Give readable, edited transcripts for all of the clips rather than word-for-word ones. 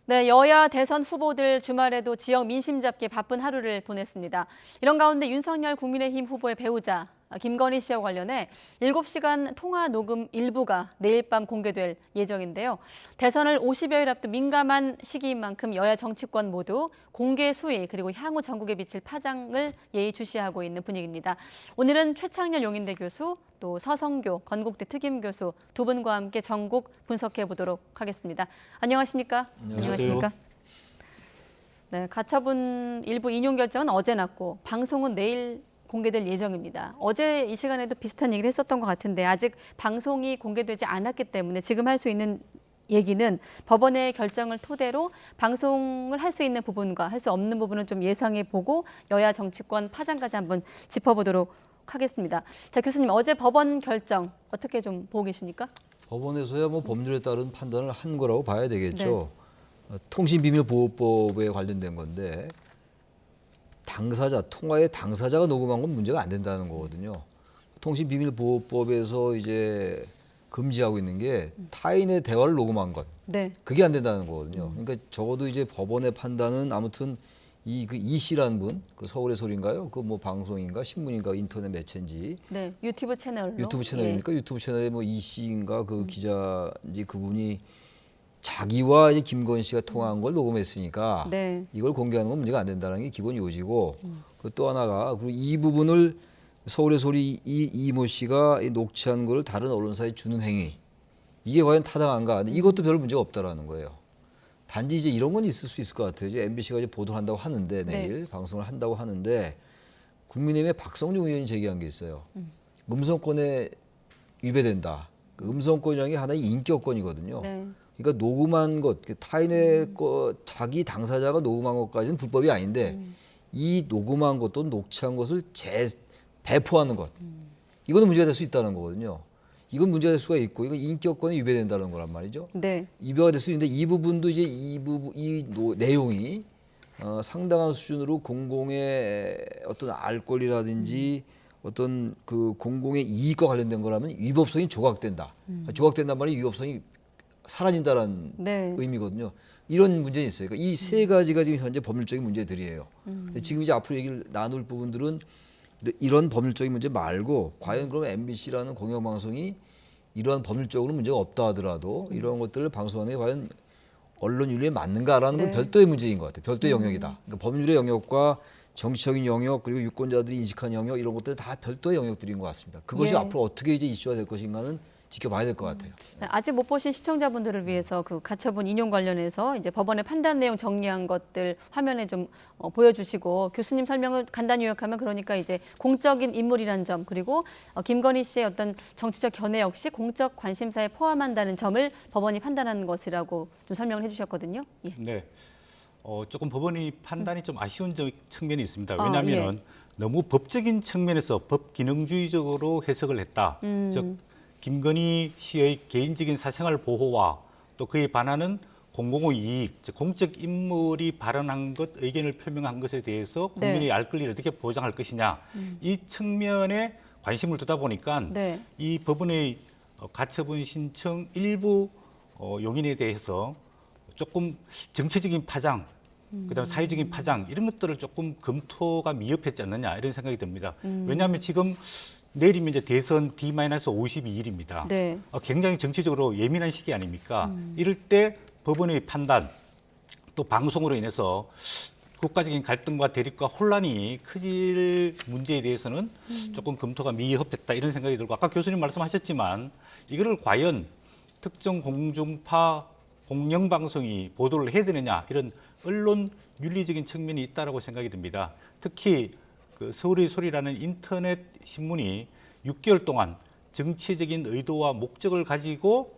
네, 여야 대선 후보들 주말에도 지역 민심 잡기 바쁜 하루를 보냈습니다. 이런 가운데 윤석열 국민의힘 후보의 배우자 김건희 씨와 관련해 7시간 통화 녹음 일부가 내일 밤 공개될 예정인데요. 대선을 50여일 앞둔 민감한 시기인 만큼 여야 정치권 모두 공개 수위 그리고 향후 전국에 미칠 파장을 예의주시하고 있는 분위기입니다. 오늘은 최창렬 용인대 교수, 또 서성교 건국대 특임 교수 두 분과 함께 전국 분석해 보도록 하겠습니다. 안녕하십니까? 안녕하십니까? 네, 가처분 일부 인용 결정은 어제 났고 방송은 내일 공개될 예정입니다. 어제 이 시간에도 비슷한 얘기를 했었던 것 같은데 아직 방송이 공개되지 않았기 때문에 지금 할 수 있는 얘기는 법원의 결정을 토대로 방송을 할 수 있는 부분과 할 수 없는 부분은 좀 예상해 보고 여야 정치권 파장까지 한번 짚어보도록 하겠습니다. 자, 교수님 어제 법원 결정 어떻게 좀 보고 계십니까? 법원에서야 뭐 법률에 따른 판단을 한 거라고 봐야 되겠죠. 네. 통신비밀보호법에 관련된 건데 당사자, 통화의 당사자가 녹음한 건 문제가 안 된다는 거거든요. 통신비밀보호법에서 이제 금지하고 있는 게 타인의 대화를 녹음한 것. 네. 그게 안 된다는 거거든요. 그러니까 적어도 이제 법원의 판단은 아무튼 이 씨라는 분, 그 서울의 소리인가요? 그 뭐 방송인가 신문인가 인터넷 매체인지. 네, 유튜브 채널로. 유튜브 채널입니까? 예. 유튜브 채널에 뭐 이 씨인가 그 기자인지 그분이 자기와 이제 김건희 씨가 통화한 걸 녹음했으니까 네. 이걸 공개하는 건 문제가 안 된다는 게 기본 요지고 그 또 하나가 그리고 이 부분을 서울의 소리 이모 씨가 녹취한 걸 다른 언론사에 주는 행위 이게 과연 타당한가? 근데 이것도 별 문제가 없다라는 거예요. 단지 이제 이런 건 있을 수 있을 것 같아요. 이제 MBC가 이제 보도를 한다고 하는데 내일 네. 방송을 한다고 하는데 국민의힘의 박성중 의원이 제기한 게 있어요. 음성권에 위배된다. 그 음성권이라는 게 하나의 인격권이거든요. 네. 그러니까 녹음한 것, 타인의 자기 당사자가 녹음한 것까지는 불법이 아닌데 이 녹음한 것 또는 녹취한 것을 배포하는 것, 이거는 문제가 될 수 있다는 거거든요. 이건 문제가 될 수가 있고, 이거 인격권에 위배된다는 거란 말이죠. 네. 위배가 될 수 있는데 이 부분도 이제 내용이 상당한 수준으로 공공의 어떤 알 권리라든지 어떤 그 공공의 이익과 관련된 거라면 위법성이 조각된다. 조각된단 말이 위법성이 사라진다는 네. 의미거든요. 이런 문제는 있어요. 그러니까 이 세 가지가 지금 현재 법률적인 문제들이에요. 근데 지금 이제 앞으로 얘기를 나눌 부분들은 이런 법률적인 문제 말고 과연 그럼 MBC라는 공영방송이 이러한 법률적으로 문제가 없다 하더라도 이런 것들을 방송하는 게 과연 언론 윤리에 맞는가라는 건 네. 별도의 문제인 것 같아요. 별도의 영역이다. 그러니까 법률의 영역과 정치적인 영역 그리고 유권자들이 인식한 영역 이런 것들 다 별도의 영역들인 것 같습니다. 그것이 예. 앞으로 어떻게 이제 이슈가 될 것인가는 지켜봐야 될 것 같아요. 아직 못 보신 시청자분들을 위해서 그 가처분 인용 관련해서 이제 법원의 판단 내용 정리한 것들 화면에 좀 보여주시고 교수님 설명을 간단히 요약하면 그러니까 이제 공적인 인물이라는 점 그리고 김건희 씨의 어떤 정치적 견해 역시 공적 관심사에 포함한다는 점을 법원이 판단한 것이라고 좀 설명을 해주셨거든요. 예. 네. 조금 법원이 판단이 좀 아쉬운 측면이 있습니다. 아, 왜냐하면 예. 너무 법적인 측면에서 법 기능주의적으로 해석을 했다. 즉 김건희 씨의 개인적인 사생활 보호와 또 그에 반하는 공공의 이익, 즉 공적 인물이 발언한 것, 의견을 표명한 것에 대해서 국민의 네. 알 권리를 어떻게 보장할 것이냐 이 측면에 관심을 두다 보니까 네. 이 법원의 가처분 신청 일부 용인에 대해서 조금 정치적인 파장, 그다음에 사회적인 파장 이런 것들을 조금 검토가 미흡했지 않느냐 이런 생각이 듭니다. 왜냐하면 지금 내일이면 이제 대선 D-52일입니다. 네. 굉장히 정치적으로 예민한 시기 아닙니까? 이럴 때 법원의 판단 또 방송으로 인해서 국가적인 갈등과 대립과 혼란이 커질 문제에 대해서는 조금 검토가 미흡했다 이런 생각이 들고 아까 교수님 말씀하셨지만 이거를 과연 특정 공중파 공영방송이 보도를 해야 되느냐 이런 언론 윤리적인 측면이 있다라고 생각이 듭니다. 특히 그 서울의 소리라는 인터넷 신문이 6개월 동안 정치적인 의도와 목적을 가지고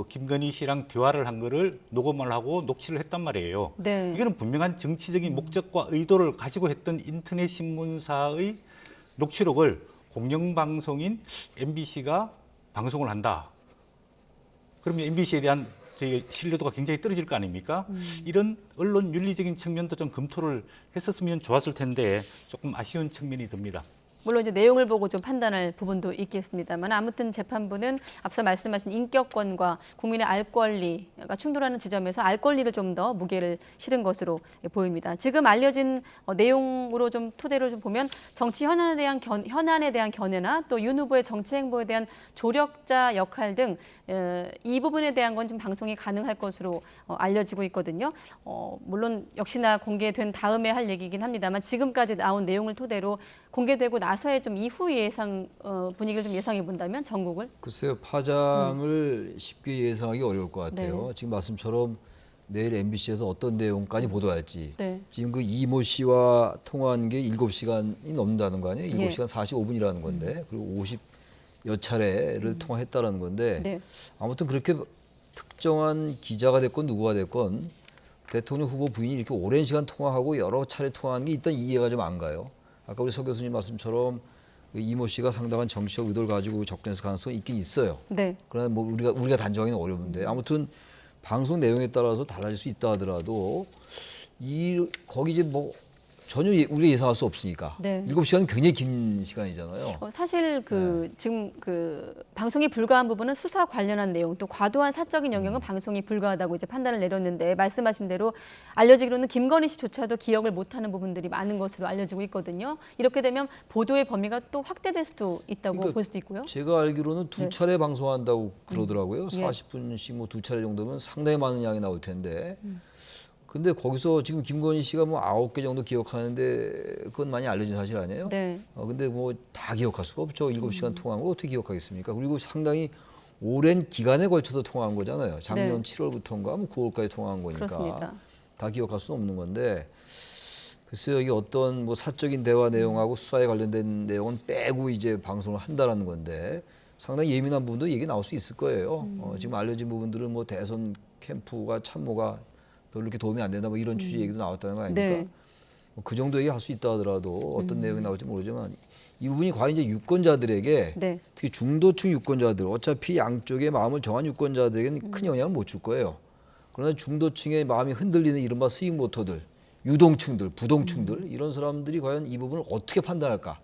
김건희 씨랑 대화를 한 거를 녹음을 하고 녹취를 했단 말이에요. 네. 이거는 분명한 정치적인 목적과 의도를 가지고 했던 인터넷 신문사의 녹취록을 공영방송인 MBC가 방송을 한다. 그러면 MBC에 대한 저희 신뢰도가 굉장히 떨어질 거 아닙니까? 이런 언론 윤리적인 측면도 좀 검토를 했었으면 좋았을 텐데 조금 아쉬운 측면이 듭니다. 물론 이제 내용을 보고 좀 판단할 부분도 있겠습니다만 아무튼 재판부는 앞서 말씀하신 인격권과 국민의 알 권리가 충돌하는 지점에서 알 권리를 좀 더 무게를 실은 것으로 보입니다. 지금 알려진 내용으로 좀 토대로 좀 보면 정치 현안에 대한 견해나 또 윤 후보의 정치 행보에 대한 조력자 역할 등 이 부분에 대한 건 좀 방송이 가능할 것으로 알려지고 있거든요. 물론 역시나 공개된 다음에 할 얘기긴 합니다만 지금까지 나온 내용을 토대로 공개되고 나서의 좀 이후 예상 분위기를 좀 예상해 본다면 전국을 글쎄요, 파장을 쉽게 예상하기 어려울 것 같아요. 네. 지금 말씀처럼 내일 MBC에서 어떤 내용까지 보도할지. 네. 지금 그 이모 씨와 통화한 게 7시간이 넘는다는 거 아니에요? 예. 7시간 45분이라는 건데 그리고 50여 차례를 통화했다는 건데 네. 아무튼 그렇게 특정한 기자가 됐건 누구가 됐건 대통령 후보 부인이 이렇게 오랜 시간 통화하고 여러 차례 통화한 게 일단 이해가 좀 안 가요. 아까 우리 서 교수님 말씀처럼 이모 씨가 상당한 정치적 의도를 가지고 접근했을 가능성이 있긴 있어요. 네. 그러나 뭐 우리가 단정하기는 어려운데 아무튼 방송 내용에 따라서 달라질 수 있다 하더라도 거기 이제 뭐 전혀 우리가 예상할 수 없으니까 네. 7시간은 굉장히 긴 시간이잖아요. 사실 지금 방송이 불가한 부분은 수사 관련한 내용 또 과도한 사적인 영역은 방송이 불가하다고 이제 판단을 내렸는데 말씀하신 대로 알려지기로는 김건희 씨조차도 기억을 못하는 부분들이 많은 것으로 알려지고 있거든요. 이렇게 되면 보도의 범위가 또 확대될 수도 있다고 그러니까 볼 수도 있고요. 제가 알기로는 두 네. 차례 방송한다고 그러더라고요. 예. 40분씩 뭐 두 차례 정도면 상당히 많은 양이 나올 텐데. 근데 거기서 지금 김건희 씨가 뭐 9개 정도 기억하는데 그건 많이 알려진 사실 아니에요? 네. 근데 뭐 다 기억할 수가 없죠. 7시간 통화한 걸 어떻게 기억하겠습니까? 그리고 상당히 오랜 기간에 걸쳐서 통화한 거잖아요. 작년 네. 7월부터인가 뭐 9월까지 통화한 거니까. 그렇습니다. 다 기억할 수는 없는 건데 글쎄요, 이게 어떤 뭐 사적인 대화 내용하고 수사에 관련된 내용은 빼고 이제 방송을 한다라는 건데 상당히 예민한 부분도 얘기 나올 수 있을 거예요. 지금 알려진 부분들은 뭐 대선 캠프가 참모가 별로 이렇게 도움이 안 된다 뭐 이런 취지 얘기도 나왔다는 거 아닙니까? 네. 그 정도 얘기 할 수 있다 하더라도 어떤 내용이 나올지 모르지만 이 부분이 과연 이제 유권자들에게 네. 특히 중도층 유권자들 어차피 양쪽의 마음을 정한 유권자들에게는 큰 영향을 못 줄 거예요. 그러나 중도층의 마음이 흔들리는 이른바 스윙 모터들, 유동층들, 부동층들 이런 사람들이 과연 이 부분을 어떻게 판단할까?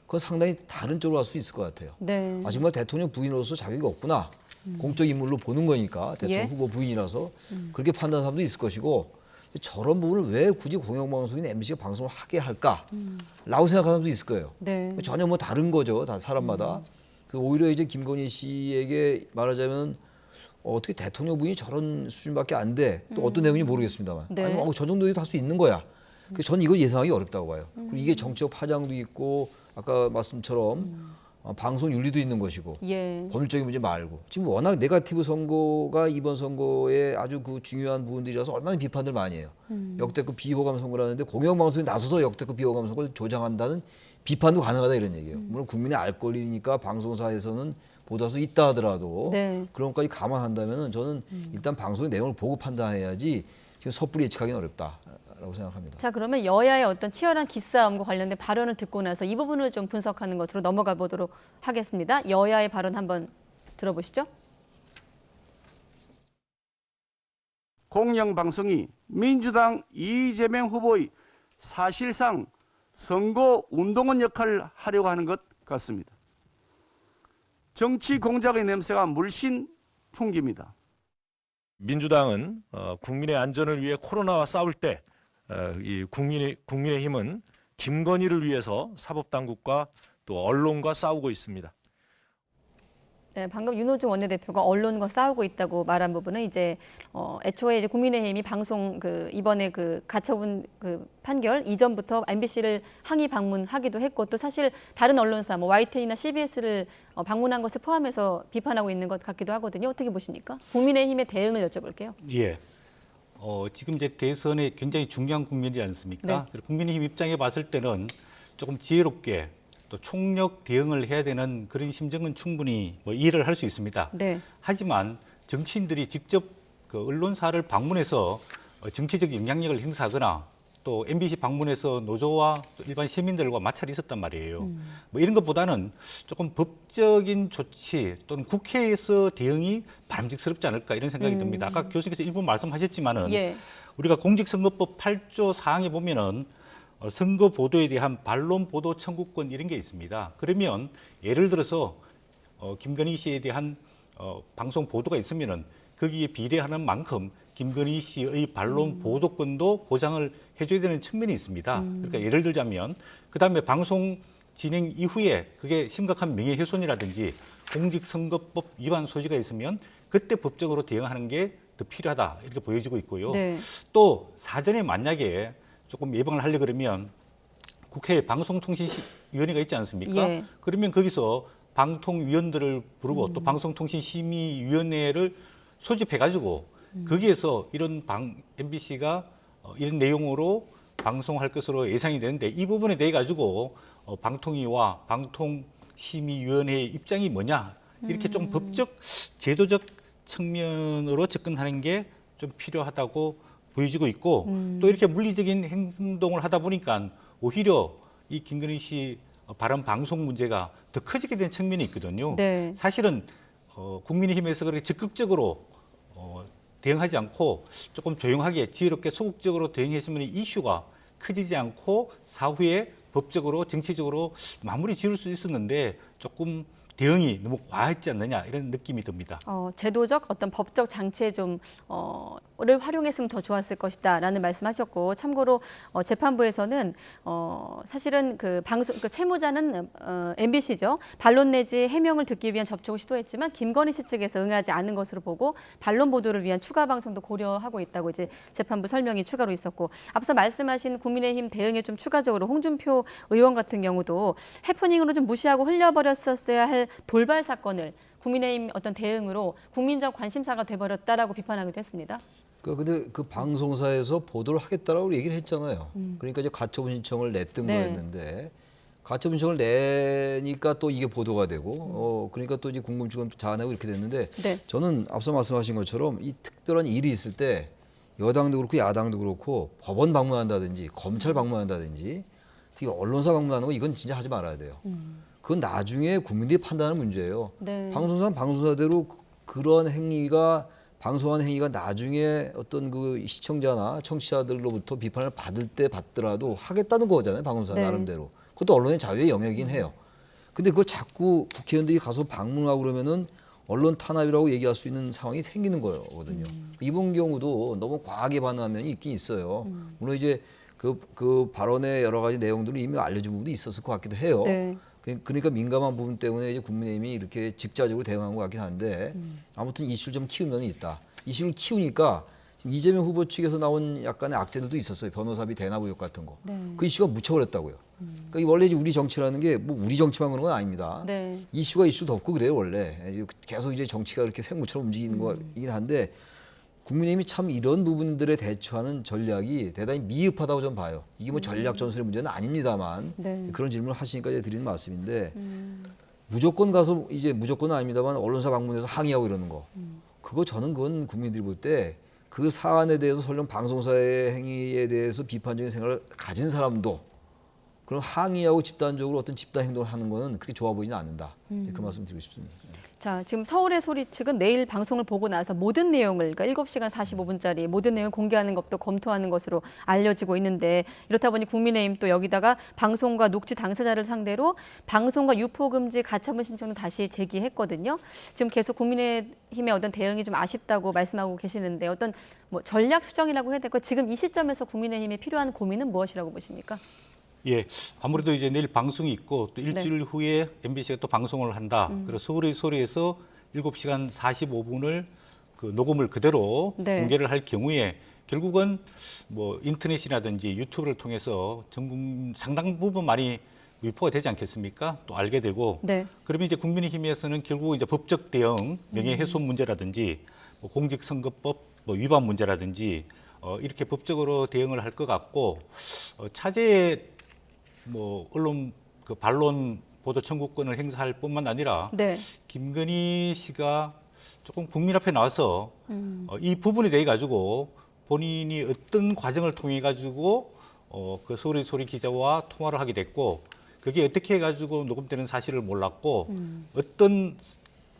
그건 상당히 다른 쪽으로 갈 수 있을 것 같아요. 네. 정말 대통령 부인으로서 자격이 없구나. 공적 인물로 보는 거니까 대통령 예. 후보 부인이라서 그렇게 판단하는 사람도 있을 것이고 저런 부분을 왜 굳이 공영방송인 MBC가 방송을 하게 할까라고 생각하는 사람도 있을 거예요. 네. 전혀 뭐 다른 거죠. 다 사람마다. 그래서 오히려 이제 김건희 씨에게 말하자면 어떻게 대통령 부인이 저런 수준밖에 안 돼. 또 어떤 내용인지 모르겠습니다만. 네. 아니면 저 정도에도 할 수 있는 거야. 그래서 저는 이걸 예상하기 어렵다고 봐요. 그리고 이게 정치적 파장도 있고 아까 말씀처럼 방송 윤리도 있는 것이고 예. 법률적인 문제 말고 지금 워낙 네거티브 선거가 이번 선거에 아주 그 중요한 부분들이라서 얼마나 비판들 많이 해요. 역대급 비호감 선거를 하는데 공영방송이 나서서 역대급 비호감 선거를 조장한다는 비판도 가능하다 이런 얘기예요. 물론 국민의 알 권리니까 방송사에서는 보도할 수 있다 하더라도 네. 그런 것까지 감안한다면 저는 일단 방송의 내용을 보고 판단해야지 지금 섣불리 예측하기는 어렵다라고 생각합니다. 자, 그러면 여야의 어떤 치열한 기싸움과 관련된 발언을 듣고 나서 이 부분을 좀 분석하는 것으로 넘어가 보도록 하겠습니다. 여야의 발언 한번 들어보시죠. 공영방송이 민주당 이재명 후보의 사실상 선거 운동원 역할을 하려고 하는 것 같습니다. 정치 공작의 냄새가 물씬 풍깁니다. 민주당은 국민의 안전을 위해 코로나와 싸울 때 이 국민의힘은 김건희를 위해서 사법당국과 또 언론과 싸우고 있습니다. 네, 방금 윤호중 원내대표가 언론과 싸우고 있다고 말한 부분은 이제 애초에 이제 국민의힘이 방송 이번에 가처분 판결 이전부터 MBC를 항의 방문하기도 했고 또 사실 다른 언론사 뭐 YTN이나 CBS를 방문한 것을 포함해서 비판하고 있는 것 같기도 하거든요. 어떻게 보십니까? 국민의힘의 대응을 여쭤볼게요. 예. 지금 이제 대선에 굉장히 중요한 국면이지 않습니까? 네. 그래서 국민의힘 입장에 봤을 때는 조금 지혜롭게 또 총력 대응을 해야 되는 그런 심정은 충분히 뭐 이해를 할 수 있습니다. 네. 하지만 정치인들이 직접 그 언론사를 방문해서 정치적 영향력을 행사하거나 또 MBC 방문해서 노조와 또 일반 시민들과 마찰이 있었단 말이에요. 뭐 이런 것보다는 조금 법적인 조치 또는 국회에서 대응이 바람직스럽지 않을까 이런 생각이 듭니다. 아까 교수님께서 일부 말씀하셨지만은 예. 우리가 공직선거법 8조 사항에 보면은 선거 보도에 대한 반론 보도 청구권 이런 게 있습니다. 그러면 예를 들어서 김건희 씨에 대한 방송 보도가 있으면은 거기에 비례하는 만큼 김건희 씨의 반론 보도권도 보장을 해줘야 되는 측면이 있습니다. 그러니까 예를 들자면 그다음에 방송 진행 이후에 그게 심각한 명예훼손이라든지 공직선거법 위반 소지가 있으면 그때 법적으로 대응하는 게 더 필요하다 이렇게 보여지고 있고요. 네. 또 사전에 만약에 조금 예방을 하려 그러면 국회에 방송통신위원회가 있지 않습니까? 예. 그러면 거기서 방통위원들을 부르고 또 방송통신심의위원회를 소집해가지고 거기에서 이런 MBC가 이런 내용으로 방송할 것으로 예상이 되는데 이 부분에 대해 가지고 방통위와 방통심의위원회의 입장이 뭐냐 이렇게 좀 법적 제도적 측면으로 접근하는 게 좀 필요하다고 보여지고 있고 또 이렇게 물리적인 행동을 하다 보니까 오히려 이 김건희 씨 발언 방송 문제가 더 커지게 된 측면이 있거든요. 네. 사실은 국민의힘에서 그렇게 적극적으로 대응하지 않고 조금 조용하게 지혜롭게 소극적으로 대응했으면 이슈가 커지지 않고 사후에 법적으로 정치적으로 마무리 지을 수 있었는데 조금 대응이 너무 과했지 않느냐 이런 느낌이 듭니다. 제도적 어떤 법적 장치에 를 활용했으면 더 좋았을 것이다라는 말씀하셨고 참고로 재판부에서는 사실은 그 채무자는 MBC죠. 반론 내지 해명을 듣기 위한 접촉을 시도했지만 김건희 씨 측에서 응하지 않는 것으로 보고 반론 보도를 위한 추가 방송도 고려하고 있다고 이제 재판부 설명이 추가로 있었고 앞서 말씀하신 국민의힘 대응에 좀 추가적으로 홍준표 의원 같은 경우도 해프닝으로 좀 무시하고 흘려버렸었어야 할 돌발 사건을 국민의힘 어떤 대응으로 국민적 관심사가 돼버렸다라고 비판하기도 했습니다. 근데 그 방송사에서 보도를 하겠다라고 얘기를 했잖아요. 그러니까 이제 가처분 신청을 냈던 네. 거였는데 가처분 신청을 내니까 또 이게 보도가 되고 그러니까 또 이제 궁금증은 자아내고 이렇게 됐는데 네. 저는 앞서 말씀하신 것처럼 이 특별한 일이 있을 때 여당도 그렇고 야당도 그렇고 법원 방문한다든지 검찰 방문한다든지 특히 언론사 방문하는 거 이건 진짜 하지 말아야 돼요. 그건 나중에 국민들이 판단하는 문제예요. 네. 방송사는 방송사대로 그런 행위가 방송한 행위가 나중에 어떤 그 시청자나 청취자들로부터 비판을 받을 때 받더라도 하겠다는 거잖아요. 방송사 네. 나름대로. 그것도 언론의 자유의 영역이긴 해요. 근데 그걸 자꾸 국회의원들이 가서 방문하고 그러면은 언론 탄압이라고 얘기할 수 있는 상황이 생기는 거거든요. 이번 경우도 너무 과하게 반응한 면이 있긴 있어요. 물론 이제 그 발언의 여러 가지 내용들을 이미 알려준 부분도 있었을 것 같기도 해요. 네. 그러니까 민감한 부분 때문에 이제 국민의힘이 이렇게 직자적으로 대응한 것 같긴 한데 아무튼 이슈를 좀 키운 면이 있다. 이슈를 키우니까 지금 이재명 후보 측에서 나온 약간의 악재들도 있었어요. 변호사비 대납 의혹 같은 거. 네. 그 이슈가 묻혀버렸다고요. 그러니까 원래 이제 우리 정치라는 게 뭐 우리 정치만 그런 건 아닙니다. 네. 이슈가 이슈 덮고 그래요 원래. 계속 이제 정치가 그렇게 생물처럼 움직이는 거이긴 한데 국민의힘이 참 이런 부분들에 대처하는 전략이 대단히 미흡하다고 저는 봐요. 이게 뭐 전략 전술의 문제는 아닙니다만 네. 그런 질문을 하시니까 제가 드리는 말씀인데 무조건 가서 이제 무조건은 아닙니다만 언론사 방문해서 항의하고 이러는 거 그거 저는 그건 국민들이 볼 때 그 사안에 대해서 설령 방송사의 행위에 대해서 비판적인 생각을 가진 사람도 그럼 항의하고 집단적으로 어떤 집단 행동을 하는 거는 그렇게 좋아 보이지는 않는다. 그 말씀 드리고 싶습니다. 자, 지금 서울의 소리 측은 내일 방송을 보고 나서 모든 내용을, 그러니까 7시간 45분짜리 모든 내용을 공개하는 것도 검토하는 것으로 알려지고 있는데 이렇다 보니 국민의힘 또 여기다가 방송과 녹취 당사자를 상대로 방송과 유포 금지 가처분 신청을 다시 제기했거든요. 지금 계속 국민의힘의 어떤 대응이 좀 아쉽다고 말씀하고 계시는데 어떤 뭐 전략 수정이라고 해야 될까요? 지금 이 시점에서 국민의힘에 필요한 고민은 무엇이라고 보십니까? 예, 아무래도 이제 내일 방송이 있고 또 일주일 네. 후에 MBC가 또 방송을 한다. 그래서 서울의 소리에서 7시간 45분을 그 녹음을 그대로 네. 공개를 할 경우에 결국은 뭐 인터넷이라든지 유튜브를 통해서 전국 상당 부분 많이 유포가 되지 않겠습니까? 또 알게 되고 네. 그러면 이제 국민의힘에서는 결국 이제 법적 대응, 명예훼손 문제라든지 뭐 공직선거법 뭐 위반 문제라든지 이렇게 법적으로 대응을 할 것 같고 차제에 뭐 언론 그 반론 보도 청구권을 행사할 뿐만 아니라 네. 김건희 씨가 조금 국민 앞에 나와서 이 부분에 대해 가지고 본인이 어떤 과정을 통해 가지고 그 서울의 소리 기자와 통화를 하게 됐고 그게 어떻게 해 가지고 녹음되는 사실을 몰랐고 어떤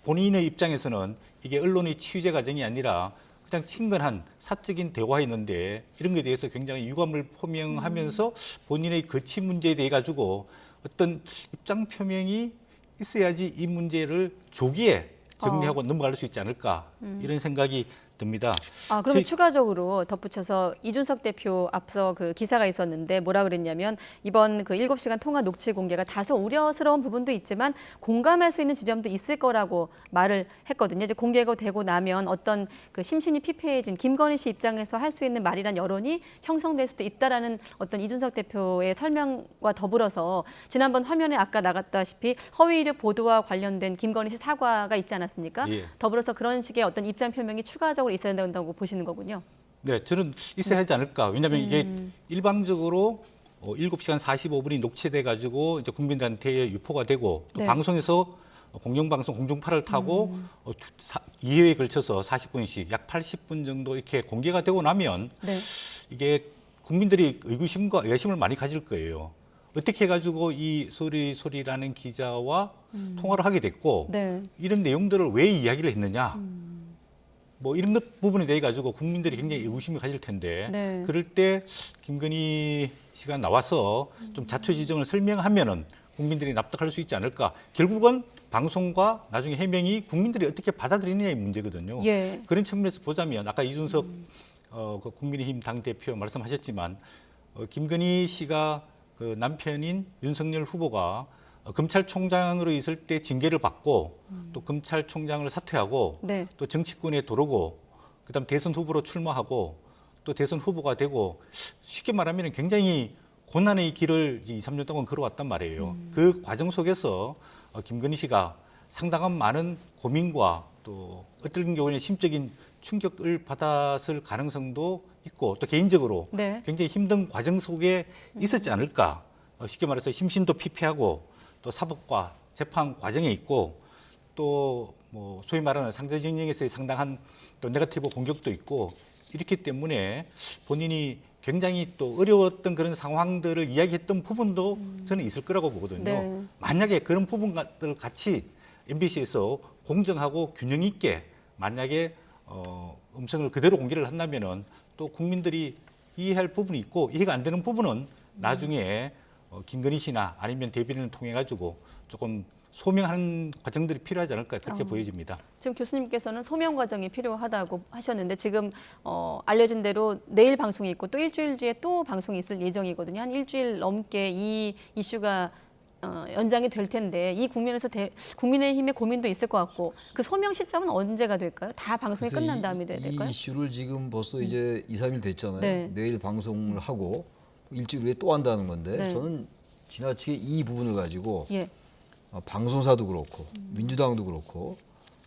본인의 입장에서는 이게 언론의 취재 과정이 아니라 그냥 친근한 사적인 대화였는데 이런 것에 대해서 굉장히 유감을 표명하면서 본인의 거취 문제에 대해 가지고 어떤 입장 표명이 있어야지 이 문제를 조기에 정리하고 넘어갈 수 있지 않을까 이런 생각이 듭니다. 그러면 추가적으로 덧붙여서 이준석 대표 앞서 그 기사가 있었는데 뭐라 그랬냐면 이번 그 7시간 통화 녹취 공개가 다소 우려스러운 부분도 있지만 공감할 수 있는 지점도 있을 거라고 말을 했거든요. 이제 공개가 되고 나면 어떤 그 심신이 피폐해진 김건희 씨 입장에서 할 수 있는 말이란 여론이 형성될 수도 있다라는 어떤 이준석 대표의 설명과 더불어서 지난번 화면에 아까 나갔다시피 허위 이력 보도와 관련된 김건희 씨 사과가 있지 않았습니까? 예. 더불어서 그런 식의 어떤 입장 표명이 추가적으로 있어야 된다고 보시는 거군요. 네, 저는 있어야 하지 않을까. 왜냐하면 이게 일방적으로 7시간 45분이 녹취돼 가지고 이제 국민들한테 유포가 되고 또 네. 방송에서 공영방송 공중파를 타고 2회에 걸쳐서 40분씩 약 80분 정도 이렇게 공개가 되고 나면 네. 이게 국민들이 의구심과 의아심을 많이 가질 거예요. 어떻게 해가지고 이 소리라는 기자와 통화를 하게 됐고 네. 이런 내용들을 왜 이야기를 했느냐. 뭐 이런 것 부분에 대해 가지고 국민들이 굉장히 의구심을 가질 텐데 네. 그럴 때 김건희 씨가 나와서 좀 자초지종을 설명하면은 국민들이 납득할 수 있지 않을까. 결국은 방송과 나중에 해명이 국민들이 어떻게 받아들이느냐의 문제거든요. 예. 그런 측면에서 보자면 아까 이준석 그 국민의힘 당대표 말씀하셨지만 김건희 씨가 그 남편인 윤석열 후보가 검찰총장으로 있을 때 징계를 받고 또 검찰총장을 사퇴하고 네. 또 정치권에 들어오고 그다음 대선 후보로 출마하고 또 대선 후보가 되고 쉽게 말하면 굉장히 고난의 길을 2, 3년 동안 걸어왔단 말이에요. 그 과정 속에서 김건희 씨가 상당한 많은 고민과 또 어떤 경우에는 심적인 충격을 받았을 가능성도 있고 또 개인적으로 네. 굉장히 힘든 과정 속에 있었지 않을까. 쉽게 말해서 심신도 피폐하고 또 사법과 재판 과정에 있고 또 뭐 소위 말하는 상대 진영에서의 상당한 또 네거티브 공격도 있고 이렇기 때문에 본인이 굉장히 또 어려웠던 그런 상황들을 이야기했던 부분도 저는 있을 거라고 보거든요. 네. 만약에 그런 부분들 같이 MBC에서 공정하고 균형 있게 만약에 음성을 그대로 공개를 한다면은 또 국민들이 이해할 부분이 있고 이해가 안 되는 부분은 나중에 김건희 씨나 아니면 대변인을 통해 가지고 조금 소명하는 과정들이 필요하지 않을까 그렇게 보여집니다. 지금 교수님께서는 소명 과정이 필요하다고 하셨는데 지금 알려진 대로 내일 방송이 있고 또 일주일 뒤에 또 방송이 있을 예정이거든요. 한 일주일 넘게 이 이슈가 연장이 될 텐데 이 국면에서 국민의힘의 고민도 있을 것 같고 그 소명 시점은 언제가 될까요? 다 방송이 끝난 다음에 될까요? 이 이슈를 지금 벌써 이제 2, 3일 됐잖아요. 네. 내일 방송을 하고 일주일 후에 또 한다는 건데 네. 저는 지나치게 이 부분을 가지고 예. 방송사도 그렇고 민주당도 그렇고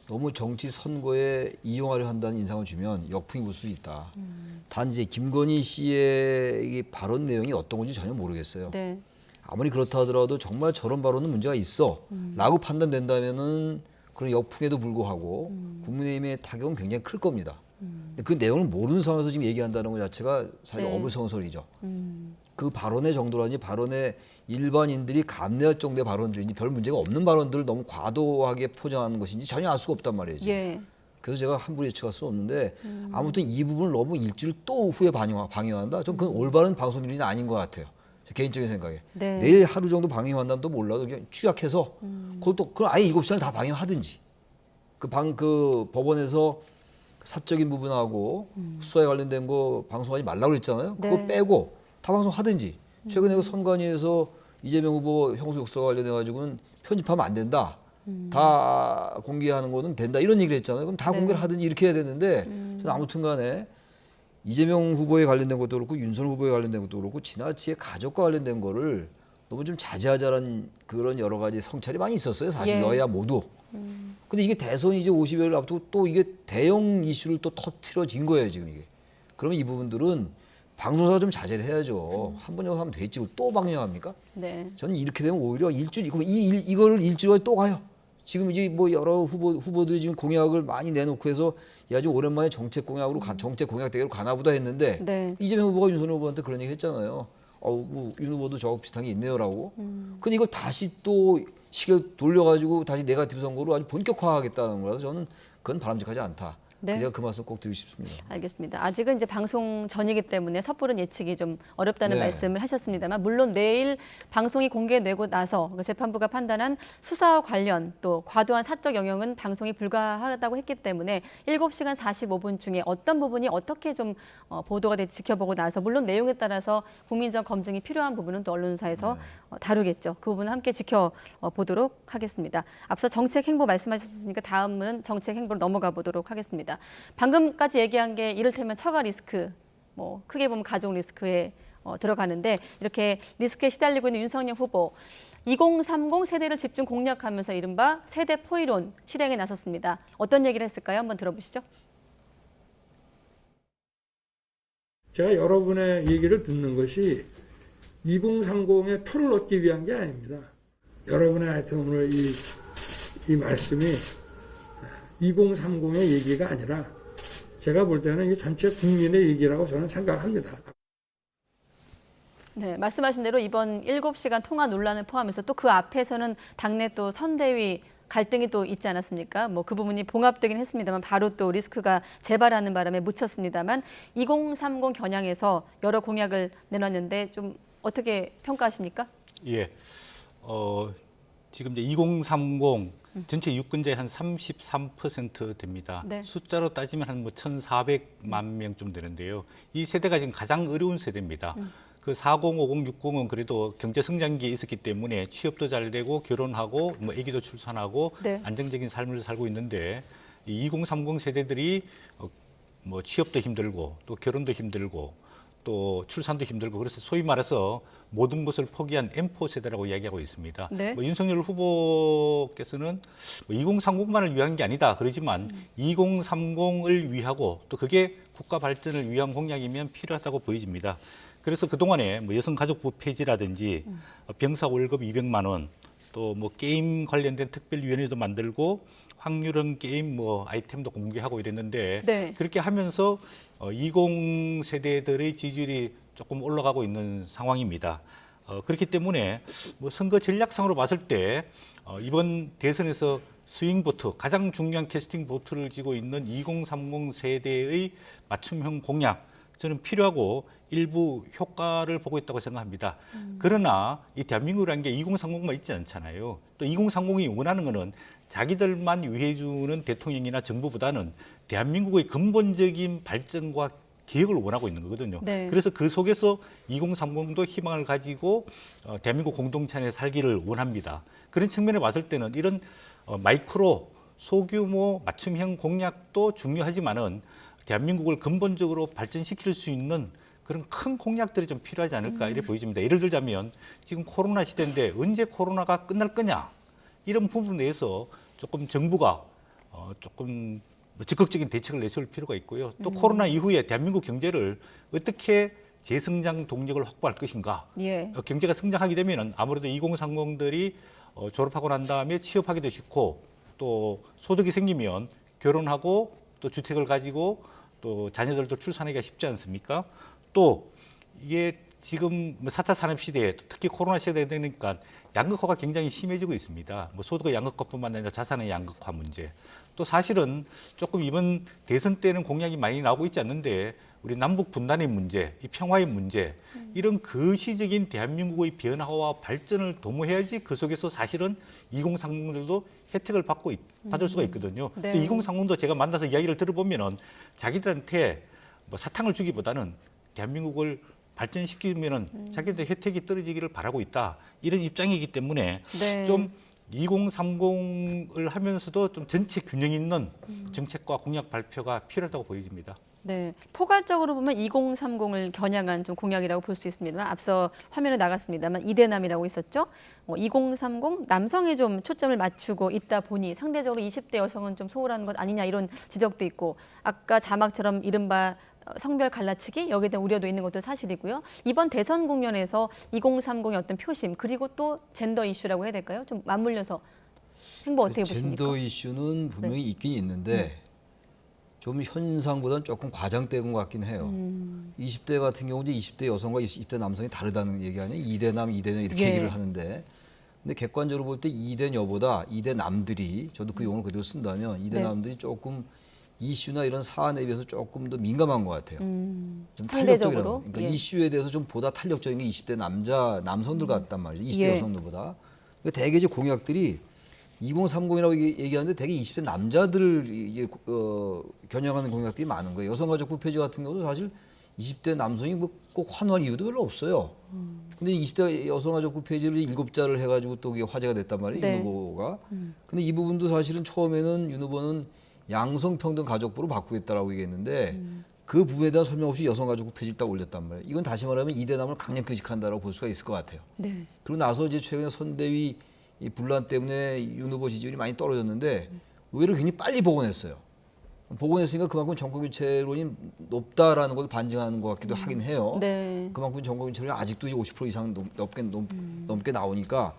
너무 정치 선거에 이용하려 한다는 인상을 주면 역풍이 불 수 있다. 단지 김건희 씨의 이 발언 내용이 어떤 건지 전혀 모르겠어요. 네. 아무리 그렇다 하더라도 정말 저런 발언은 문제가 있어 라고 판단된다면은 그런 역풍에도 불구하고 국민의힘의 타격은 굉장히 클 겁니다. 근데 그 내용을 모르는 상황에서 지금 얘기한다는 것 자체가 사실 네. 어불성설이죠. 그 발언의 정도라든지 발언에 일반인들이 감내할 정도의 발언들인지 별 문제가 없는 발언들을 너무 과도하게 포장하는 것인지 전혀 알 수가 없단 말이죠. 예. 그래서 제가 함부로 예측할 수 없는데 아무튼 이 부분을 너무 일주일 또 후에 방영한다? 전 그건 올바른 방송 윤리는 아닌 것 같아요. 제 개인적인 생각에. 네. 내일 하루 정도 방영한다면 또 몰라도 그냥 취약해서 그것도 그럼 아예 7시간을 다 방영하든지 그 법원에서 사적인 부분하고 수사에 관련된 거 방송하지 말라고 그랬잖아요. 그거 네. 빼고 다 방송하든지 최근에 그 선관위에서 이재명 후보 형수 욕설과 관련해 가지고는 편집하면 안 된다. 다 공개하는 거는 된다. 이런 얘기를 했잖아요. 그럼 다 네. 공개를 하든지 이렇게 해야 되는데 저는 아무튼 간에 이재명 후보에 관련된 것도 그렇고 윤석열 후보에 관련된 것도 그렇고 지나치게 가족과 관련된 거를 너무 좀 자제하자는 그런 여러 가지 성찰이 많이 있었어요. 사실 예. 여야 모두. 근데 이게 대선이 이제 50여일 앞두고 또 이게 대형 이슈를 또 터트려진 거예요, 지금 이게. 그러면 이 부분들은 방송사가 좀 자제를 해야죠. 한 번 정도 하면 됐지. 또 방영합니까? 네. 저는 이렇게 되면 오히려 일주일, 그럼 이거를 일주일 후에 또 가요. 지금 이제 뭐 여러 후보들이 지금 공약을 많이 내놓고 해서 야, 좀 오랜만에 정책 공약으로 정책 공약 대회로 가나보다 했는데 네. 이재명 후보가 윤석열 후보한테 그런 얘기 했잖아요. 윤 후보도 저거 비슷한 게 있네요라고. 근데 이걸 다시 또 시계를 돌려가지고 다시 네거티브 선거로 아주 본격화하겠다는 거라서 저는 그건 바람직하지 않다. 네. 제가 그 말씀 꼭 드리고 싶습니다. 알겠습니다. 아직은 이제 방송 전이기 때문에 섣부른 예측이 좀 어렵다는 네. 말씀을 하셨습니다만, 물론 내일 방송이 공개되고 나서 그 재판부가 판단한 수사와 관련 또 과도한 사적 영향은 방송이 불가하다고 했기 때문에 7시간 45분 중에 어떤 부분이 어떻게 좀 보도가 될지 지켜보고 나서, 물론 내용에 따라서 국민적 검증이 필요한 부분은 또 언론사에서 다루겠죠. 그 부분은 함께 지켜보도록 하겠습니다. 앞서 정책 행보 말씀하셨으니까 다음은 정책 행보로 넘어가 보도록 하겠습니다. 방금까지 얘기한 게 이를테면 처가 리스크, 뭐 크게 보면 가족 리스크에 들어가는데, 이렇게 리스크에 시달리고 있는 윤석열 후보, 2030 세대를 집중 공략하면서 이른바 세대 포이론 실행에 나섰습니다. 어떤 얘기를 했을까요? 한번 들어보시죠. 제가 여러분의 얘기를 듣는 것이 2030의 표를 얻기 위한 게 아닙니다. 여러분의 하여튼 오늘 이 말씀이 2030의 얘기가 아니라 제가 볼 때는 이게 전체 국민의 얘기라고 저는 생각합니다. 네, 말씀하신 대로 이번 7시간 통화 논란을 포함해서 또 그 앞에서는 당내 또 선대위 갈등이 또 있지 않았습니까? 뭐 그 부분이 봉합되긴 했습니다만 바로 또 리스크가 재발하는 바람에 묻혔습니다만, 2030 겨냥해서 여러 공약을 내놨는데 좀 어떻게 평가하십니까? 예. 지금 이제 2030 전체 유권자의 한 33% 됩니다. 네. 숫자로 따지면 한 뭐 1,400만 명쯤 되는데요. 이 세대가 지금 가장 어려운 세대입니다. 그 40, 50, 60은 그래도 경제 성장기에 있었기 때문에 취업도 잘 되고 결혼하고 뭐 아기도 출산하고 네. 안정적인 삶을 살고 있는데, 이 2030 세대들이 뭐 취업도 힘들고 또 결혼도 힘들고 또 출산도 힘들고, 그래서 소위 말해서 모든 것을 포기한 M4 세대라고 이야기하고 있습니다. 네. 뭐 윤석열 후보께서는 2030만을 위한 게 아니다 그러지만 2030을 위하고 또 그게 국가 발전을 위한 공약이면 필요하다고 보여집니다. 그래서 그동안에 뭐 여성가족부 폐지라든지 병사 월급 200만 원, 또 뭐 게임 관련된 특별위원회도 만들고 확률형 게임 뭐 아이템도 공개하고 이랬는데, 네. 그렇게 하면서 20 세대들의 지지율이 조금 올라가고 있는 상황입니다. 그렇기 때문에 뭐 선거 전략상으로 봤을 때 이번 대선에서 스윙 보트, 가장 중요한 캐스팅 보트를 쥐고 있는 2030 세대의 맞춤형 공약, 저는 필요하고 일부 효과를 보고 있다고 생각합니다. 그러나 이 대한민국이라는 게 2030만 있지 않잖아요. 또 2030이 원하는 거는 자기들만 위해주는 대통령이나 정부보다는 대한민국의 근본적인 발전과 개혁을 원하고 있는 거거든요. 네. 그래서 그 속에서 2030도 희망을 가지고 대한민국 공동체 안에 살기를 원합니다. 그런 측면에 봤을 때는 이런 마이크로 소규모 맞춤형 공약도 중요하지만은 대한민국을 근본적으로 발전시킬 수 있는 그런 큰 공약들이 좀 필요하지 않을까 이렇게 보여집니다. 예를 들자면 지금 코로나 시대인데 언제 코로나가 끝날 거냐, 이런 부분에 대해서 조금 정부가 조금 적극적인 대책을 내세울 필요가 있고요. 또 코로나 이후에 대한민국 경제를 어떻게 재성장 동력을 확보할 것인가. 예. 경제가 성장하게 되면 아무래도 2030들이 졸업하고 난 다음에 취업하기도 쉽고, 또 소득이 생기면 결혼하고 또 주택을 가지고 또 자녀들도 출산하기가 쉽지 않습니까? 또 이게 지금 4차 산업 시대에 특히 코로나 시대에 되니까 양극화가 굉장히 심해지고 있습니다. 뭐 소득의 양극화뿐만 아니라 자산의 양극화 문제. 또 사실은 조금 이번 대선 때는 공약이 많이 나오고 있지 않는데, 우리 남북 분단의 문제, 이 평화의 문제, 이런 거시적인 대한민국의 변화와 발전을 도모해야지 그 속에서 사실은 2030들도 혜택을 받을 수가 있거든요. 네. 2030도 제가 만나서 이야기를 들어보면은 자기들한테 뭐 사탕을 주기보다는 대한민국을 발전시키면은 자기들 혜택이 떨어지기를 바라고 있다, 이런 입장이기 때문에 네. 좀 2030을 하면서도 좀 전체 균형 있는 정책과 공약 발표가 필요하다고 보여집니다. 네, 포괄적으로 보면 2030을 겨냥한 좀 공약이라고 볼 수 있습니다만, 앞서 화면에 나갔습니다만 이대남이라고 있었죠. 2030 남성에 좀 초점을 맞추고 있다 보니 상대적으로 20대 여성은 좀 소홀한 것 아니냐, 이런 지적도 있고, 아까 자막처럼 이른바 성별 갈라치기, 여기에 대한 우려도 있는 것도 사실이고요. 이번 대선 국면에서 2030의 어떤 표심, 그리고 또 젠더 이슈라고 해야 될까요? 좀 맞물려서 행보 어떻게 보십니까? 젠더 이슈는 분명히 있긴 있는데 좀 현상보다는 조금 과장된 것 같긴 해요. 20대 같은 경우는 20대 여성과 20대 남성이 다르다는 얘기 아니에요? 2대 남, 2대 녀 이렇게 예. 얘기를 하는데, 근데 객관적으로 볼 때 2대 녀보다 2대 남들이, 저도 그 용어를 그대로 쓴다면 2대 네. 남들이 조금 이슈나 이런 사안에 비해서 조금 더 민감한 것 같아요. 좀 상대적으로? 탄력적이라고. 그러니까 예. 이슈에 대해서 좀 보다 탄력적인 게 20대 남성들 같단 말이죠. 20대 예. 여성들보다. 그러니까 대개 이제 공약들이 2030이라고 얘기하는데 대개 20대 남자들을 이제 겨냥하는 공약들이 많은 거예요. 여성가족부 폐지 같은 경우도 사실 20대 남성이 뭐 꼭 환호할 이유도 별로 없어요. 근데 20대 여성가족부 폐지를 7자를 해가지고 또 그게 화제가 됐단 말이에요. 네. 윤 후보가. 근데 이 부분도 사실은 처음에는 윤 후보는 양성평등 가족부로 바꾸겠다라고 얘기했는데 그 부분에 대한 설명 없이 여성가족부 폐지를 딱 올렸단 말이에요. 이건 다시 말하면 이대남을 강력 의식한다라고 볼 수가 있을 것 같아요. 네. 그리고 나서 이제 최근에 선대위 이 분란 때문에 윤 후보 지지율이 많이 떨어졌는데 의외로 굉장히 빨리 복원했어요. 복원했으니까 그만큼 정권교체론이 높다라는 걸 반증하는 것 같기도 하긴 해요. 네. 그만큼 정권교체론이 아직도 50% 이상 넘게 나오니까.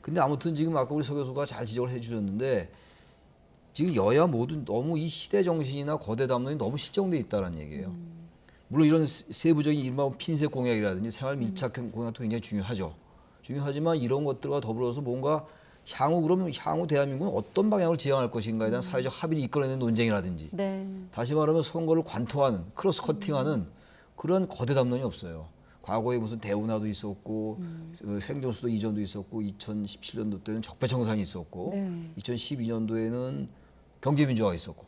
근데 아무튼 지금 아까 우리 서 교수가 잘 지적을 해주셨는데 지금 여야 모두 너무 이 시대 정신이나 거대 담론이 너무 실정돼 있다는 얘기예요. 물론 이런 세부적인 이른바 핀셋 공약이라든지 생활 밀착 공약도 굉장히 중요하죠. 중요하지만 이런 것들과 더불어서 뭔가 향후 대한민국은 어떤 방향을 지향할 것인가에 대한 사회적 합의를 이끌어내는 논쟁이라든지 네. 다시 말하면 선거를 관통하는 크로스 커팅하는 그런 거대 담론이 없어요. 과거에 무슨 대운하도 있었고 생존수도 이전도 있었고 2017년도 때는 적폐청산이 있었고 네. 2012년도에는 경제민주화가 있었고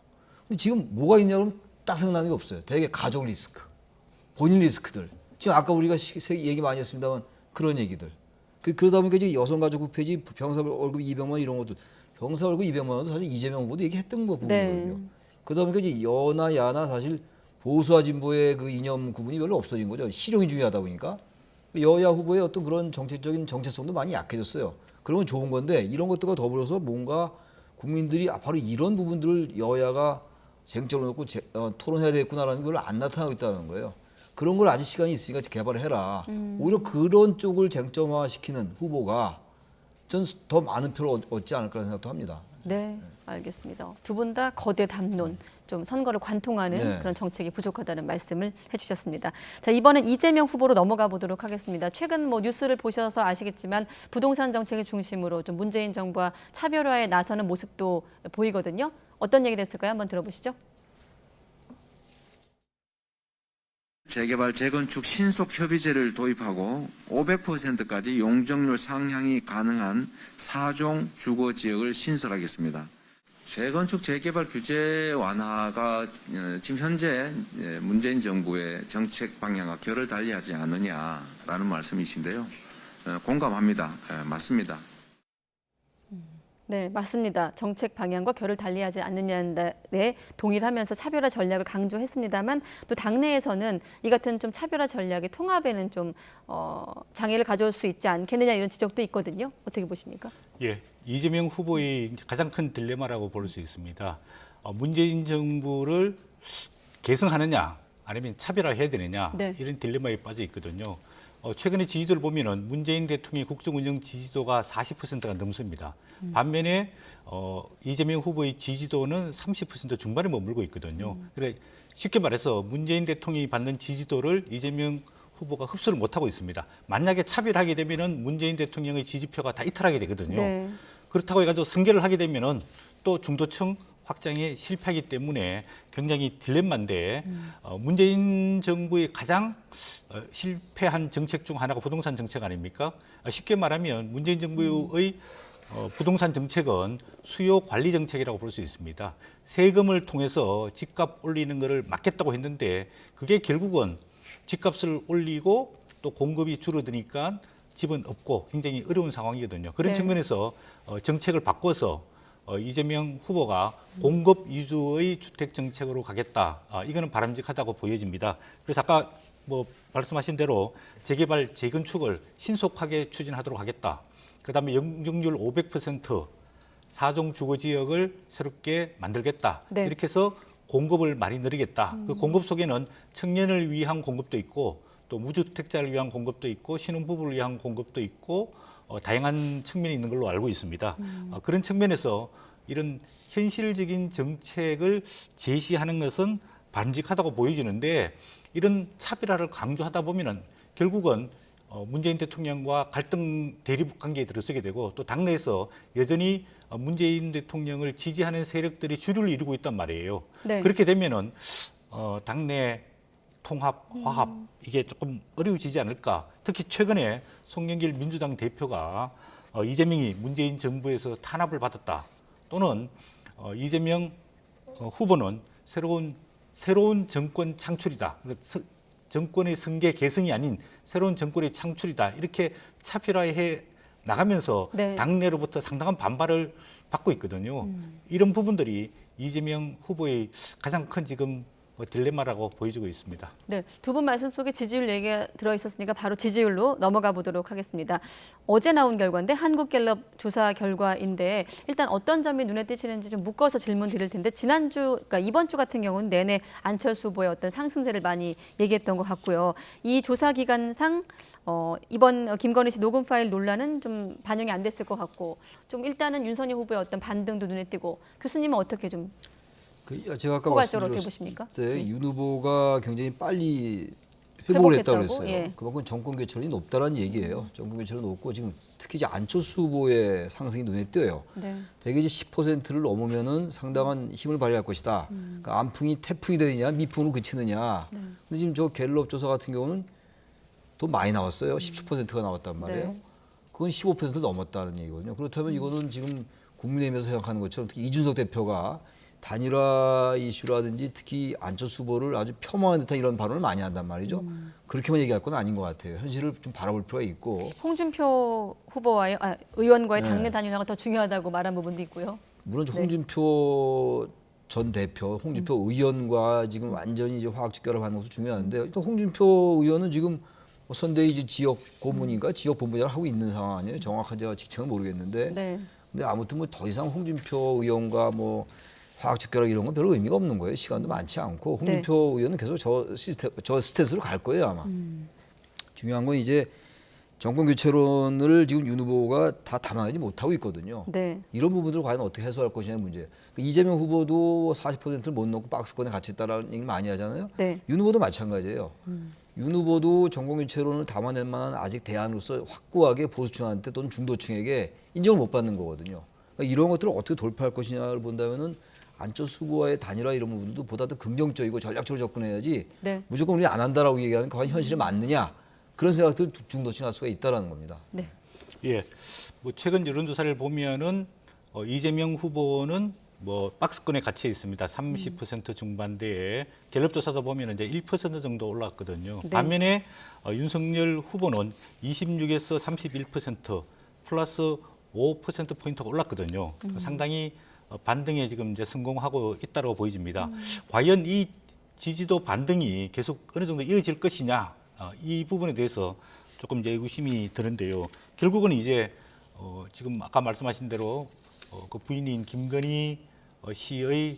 근데 지금 뭐가 있냐면 딱 생각나는 게 없어요. 되게 가족 리스크, 본인 리스크들. 지금 아까 우리가 얘기 많이 했습니다만 그런 얘기들. 그러다 보니까 이제 여성가족부 폐지, 병사 월급 200만 원 이런 것도 병사 월급 200만 원도 사실 이재명 후보도 얘기했던 거 부분이거든요. 네. 그러다 보니까 이제 여나 야나 사실 보수와 진보의 그 이념 구분이 별로 없어진 거죠. 실용이 중요하다 보니까 여야 후보의 어떤 그런 정책적인 정체성도 많이 약해졌어요. 그런 건 좋은 건데 이런 것들과 더불어서 뭔가 국민들이 바로 이런 부분들을 여야가 쟁점을 놓고 토론해야 되겠구나라는 걸 안 나타나고 있다는 거예요. 그런 걸 아직 시간이 있으니까 개발을 해라. 오히려 그런 쪽을 쟁점화시키는 후보가 전 더 많은 표를 얻지 않을까라는 생각도 합니다. 네, 알겠습니다. 두 분 다 거대 담론, 좀 선거를 관통하는 네. 그런 정책이 부족하다는 말씀을 해주셨습니다. 자, 이번엔 이재명 후보로 넘어가 보도록 하겠습니다. 최근 뭐 뉴스를 보셔서 아시겠지만 부동산 정책을 중심으로 좀 문재인 정부와 차별화에 나서는 모습도 보이거든요. 어떤 얘기를 했을까요? 한번 들어보시죠. 재개발, 재건축 신속 협의제를 도입하고 500%까지 용적률 상향이 가능한 4종 주거 지역을 신설하겠습니다. 재건축, 재개발 규제 완화가 지금 현재 문재인 정부의 정책 방향과 결을 달리하지 않느냐라는 말씀이신데요. 공감합니다. 맞습니다. 네, 맞습니다. 정책 방향과 결을 달리하지 않느냐는 데 동의를 하면서 차별화 전략을 강조했습니다만 또 당내에서는 이 같은 좀 차별화 전략의 통합에는 좀 장애를 가져올 수 있지 않겠느냐 이런 지적도 있거든요. 어떻게 보십니까? 예, 이재명 후보의 가장 큰 딜레마라고 볼 수 있습니다. 문재인 정부를 계승하느냐 아니면 차별화해야 되느냐 네. 이런 딜레마에 빠져 있거든요. 최근에 지지도를 보면은 문재인 대통령의 국정운영 지지도가 40%가 넘습니다. 반면에 이재명 후보의 지지도는 30% 중반에 머물고 있거든요. 그래 쉽게 말해서 문재인 대통령이 받는 지지도를 이재명 후보가 흡수를 못하고 있습니다. 만약에 차별하게 되면은 문재인 대통령의 지지표가 다 이탈하게 되거든요. 네. 그렇다고 해가지고 승계를 하게 되면은 또 중도층 확장에 실패하기 때문에 굉장히 딜레마인데 문재인 정부의 가장 실패한 정책 중 하나가 부동산 정책 아닙니까? 쉽게 말하면 문재인 정부의 부동산 정책은 수요 관리 정책이라고 볼 수 있습니다. 세금을 통해서 집값 올리는 것을 막겠다고 했는데 그게 결국은 집값을 올리고 또 공급이 줄어드니까 집은 없고 굉장히 어려운 상황이거든요. 그런 네. 측면에서 정책을 바꿔서 이재명 후보가 공급 위주의 주택 정책으로 가겠다. 이거는 바람직하다고 보여집니다. 그래서 아까 뭐 말씀하신 대로 재개발, 재건축을 신속하게 추진하도록 하겠다. 그다음에 용적률 500% 4종 주거 지역을 새롭게 만들겠다. 네. 이렇게 해서 공급을 많이 늘리겠다. 그 공급 속에는 청년을 위한 공급도 있고 또 무주택자를 위한 공급도 있고 신혼부부를 위한 공급도 있고 다양한 측면이 있는 걸로 알고 있습니다. 그런 측면에서 이런 현실적인 정책을 제시하는 것은 바람직하다고 보여지는데 이런 차별화를 강조하다 보면은 결국은 문재인 대통령과 갈등 대립 관계에 들어서게 되고 또 당내에서 여전히 문재인 대통령을 지지하는 세력들이 주류를 이루고 있단 말이에요. 네. 그렇게 되면은 당내 통합, 화합 이게 조금 어려워지지 않을까. 특히 최근에 송영길 민주당 대표가 이재명이 문재인 정부에서 탄압을 받았다. 또는 이재명 후보는 새로운 정권 창출이다. 정권의 승계 계승이 아닌 새로운 정권의 창출이다. 이렇게 차별화해 나가면서 네. 당내로부터 상당한 반발을 받고 있거든요. 이런 부분들이 이재명 후보의 가장 큰 지금 딜레마라고 보여지고 있습니다. 네, 두 분 말씀 속에 지지율 얘기가 들어있었으니까 바로 지지율로 넘어가 보도록 하겠습니다. 어제 나온 결과인데 한국갤럽 조사 결과인데 일단 어떤 점이 눈에 띄시는지 좀 묶어서 질문 드릴 텐데 그러니까 이번 주 같은 경우는 내내 안철수 후보의 어떤 상승세를 많이 얘기했던 것 같고요. 이 조사 기간상 이번 김건희 씨 녹음 파일 논란은 좀 반영이 안 됐을 것 같고 좀 일단은 윤석열 후보의 어떤 반등도 눈에 띄고 교수님은 어떻게 좀 제가 아까 포괄적으로 어떻게 말씀드렸을 보십니까? 때 윤 후보가 굉장히 빨리 회복을 했다고 회복했다고? 그랬어요. 예. 그만큼 정권 개천이 높다는 얘기예요. 정권 개천이 높고 지금 특히 이제 안철수 후보의 상승이 눈에 띄어요. 네. 대개 이제 10%를 넘으면은 상당한 힘을 발휘할 것이다. 그러니까 안풍이 태풍이 되느냐, 미풍으로 그치느냐. 근데 지금 저 갤럽 조사 같은 경우는 더 많이 나왔어요. 17%가 나왔단 말이에요. 네. 그건 15%를 넘었다는 얘기거든요. 그렇다면 이거는 지금 국민의힘에서 생각하는 것처럼 특히 이준석 대표가 단일화 이슈라든지 특히 안철수 후보를 아주 폄하하는 듯한 이런 발언을 많이 한단 말이죠. 그렇게만 얘기할 건 아닌 것 같아요. 현실을 좀 바라볼 필요가 있고. 홍준표 후보와의 의원과의 네. 당내 단일화가 더 중요하다고 말한 부분도 있고요. 물론 네. 홍준표 전 대표, 홍준표 의원과 지금 완전히 이제 화학 직결하는 것도 중요한데 또 홍준표 의원은 지금 선대위 지역 고문인가 지역 본부장을 하고 있는 상황 아니에요. 정확한 제가 직책은 모르겠는데. 네. 근데 아무튼 뭐 더 이상 홍준표 의원과 뭐 화학 직결하기 이런 건 별로 의미가 없는 거예요. 시간도 많지 않고 홍준표 의원은 계속 저 스탠스로 갈 거예요 아마. 중요한 건 이제 정권 교체론을 지금 윤 후보가 다 담아내지 못하고 있거든요. 네. 이런 부분들을 과연 어떻게 해소할 것이냐는 문제. 이재명 후보도 40%를 못 넣고 박스권에 갇혀 있다라는 얘기 많이 하잖아요. 네. 윤 후보도 마찬가지예요. 윤 후보도 정권 교체론을 담아낼 만한 아직 대안으로서 확고하게 보수층한테 또는 중도층에게 인정을 못 받는 거거든요. 그러니까 이런 것들을 어떻게 돌파할 것이냐를 본다면은 안철수 후보와의 단일화 이런 부분도 보다 더 긍정적이고 전략적으로 접근해야지 네. 무조건 우리 안 한다라고 얘기하는 게 과연 현실에 맞느냐 그런 생각들 중도층 할 수가 있다라는 겁니다. 네. 예, 뭐 최근 여론조사를 보면은 이재명 후보는 뭐 박스권에 갇혀 있습니다. 30% 중반대에 갤럽조사도 보면 이제 1% 정도 올랐거든요. 네. 반면에 윤석열 후보는 26에서 31% 플러스 5% 포인트가 올랐거든요. 상당히 반등에 지금 이제 성공하고 있다고 보여집니다. 과연 이 지지도 반등이 계속 어느 정도 이어질 것이냐 이 부분에 대해서 조금 이제 의구심이 드는데요. 결국은 이제 지금 아까 말씀하신 대로 그 부인인 김건희 씨의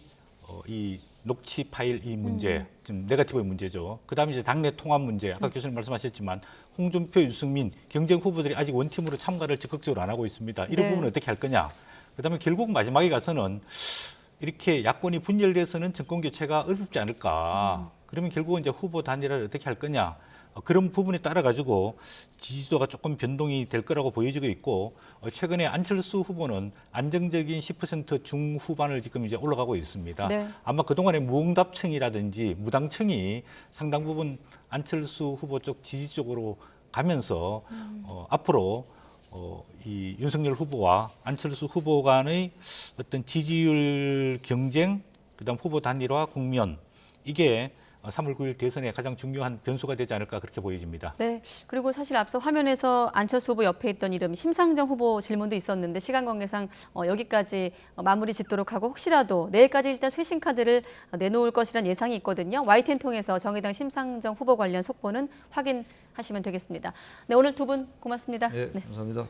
이 녹취 파일 이 문제, 좀 네거티브의 문제죠. 그다음에 이제 당내 통합 문제, 아까 교수님 말씀하셨지만 홍준표, 유승민 경쟁 후보들이 아직 원팀으로 참가를 적극적으로 안 하고 있습니다. 이런 네. 부분을 어떻게 할 거냐. 그다음에 결국 마지막에 가서는 이렇게 야권이 분열돼서는 정권 교체가 어렵지 않을까. 그러면 결국은 이제 후보 단일화를 어떻게 할 거냐. 그런 부분에 따라 가지고 지지도가 조금 변동이 될 거라고 보여지고 있고 최근에 안철수 후보는 안정적인 10% 중후반을 지금 이제 올라가고 있습니다. 네. 아마 그동안의 무응답층이라든지 무당층이 상당 부분 안철수 후보 쪽 지지 쪽으로 가면서 앞으로 이 윤석열 후보와 안철수 후보 간의 어떤 지지율 경쟁, 그다음 후보 단일화 국면 이게 3월 9일 대선에 가장 중요한 변수가 되지 않을까 그렇게 보여집니다. 네. 그리고 사실 앞서 화면에서 안철수 후보 옆에 있던 이름 심상정 후보 질문도 있었는데 시간 관계상 여기까지 마무리 짓도록 하고 혹시라도 내일까지 일단 쇄신 카드를 내놓을 것이라는 예상이 있거든요. YTN 통해서 정의당 심상정 후보 관련 속보는 확인하시면 되겠습니다. 네, 오늘 두 분 고맙습니다. 네, 감사합니다.